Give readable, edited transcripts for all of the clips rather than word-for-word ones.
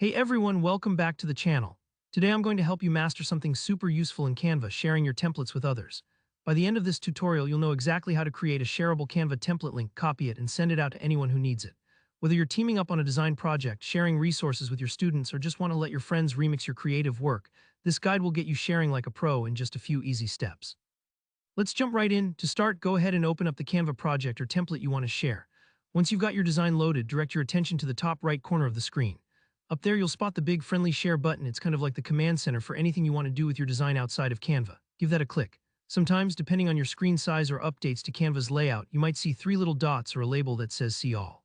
Hey everyone, welcome back to the channel. Today I'm going to help you master something super useful in Canva, sharing your templates with others. By the end of this tutorial, you'll know exactly how to create a shareable Canva template link, copy it, and send it out to anyone who needs it. Whether you're teaming up on a design project, sharing resources with your students, or just want to let your friends remix your creative work, this guide will get you sharing like a pro in just a few easy steps. Let's jump right in. To start, go ahead and open up the Canva project or template you want to share. Once you've got your design loaded, direct your attention to the top right corner of the screen. Up there, you'll spot the big friendly share button. It's kind of like the command center for anything you want to do with your design outside of Canva. Give that a click. Sometimes, depending on your screen size or updates to Canva's layout, you might see three little dots or a label that says See All.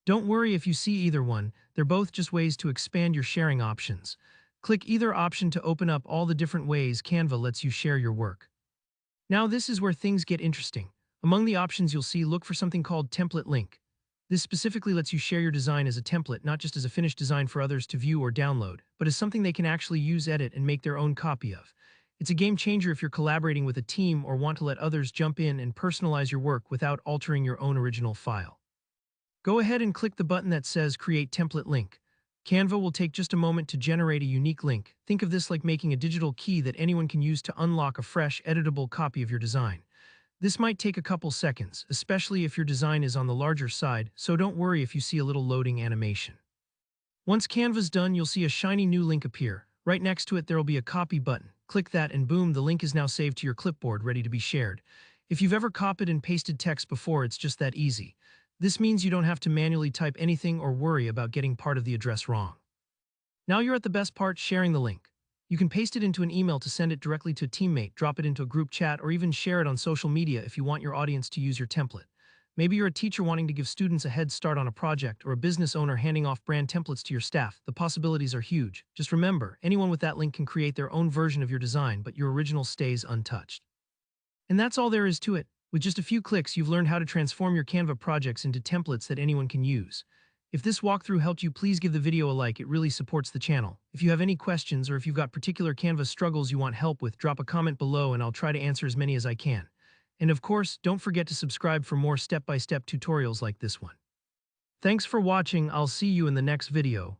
Don't worry if you see either one, they're both just ways to expand your sharing options. Click either option to open up all the different ways Canva lets you share your work. Now this is where things get interesting. Among the options you'll see, look for something called Template Link. This specifically lets you share your design as a template, not just as a finished design for others to view or download, but as something they can actually use, edit, and make their own copy of. It's a game changer if you're collaborating with a team or want to let others jump in and personalize your work without altering your own original file. Go ahead and click the button that says Create Template Link. Canva will take just a moment to generate a unique link. Think of this like making a digital key that anyone can use to unlock a fresh, editable copy of your design. This might take a couple seconds, especially if your design is on the larger side, so don't worry if you see a little loading animation. Once Canva's done, you'll see a shiny new link appear. Right next to it, there will be a copy button. Click that and boom, the link is now saved to your clipboard, ready to be shared. If you've ever copied and pasted text before, it's just that easy. This means you don't have to manually type anything or worry about getting part of the address wrong. Now you're at the best part, sharing the link. You can paste it into an email to send it directly to a teammate, drop it into a group chat, or even share it on social media if you want your audience to use your template. Maybe you're a teacher wanting to give students a head start on a project, or a business owner handing off brand templates to your staff. The possibilities are huge. Just remember, anyone with that link can create their own version of your design, but your original stays untouched. And that's all there is to it. With just a few clicks, you've learned how to transform your Canva projects into templates that anyone can use. If this walkthrough helped you, please give the video a like. It really supports the channel. If you have any questions or if you've got particular Canva struggles you want help with, drop a comment below and I'll try to answer as many as I can. And of course, don't forget to subscribe for more step-by-step tutorials like this one. Thanks for watching. I'll see you in the next video.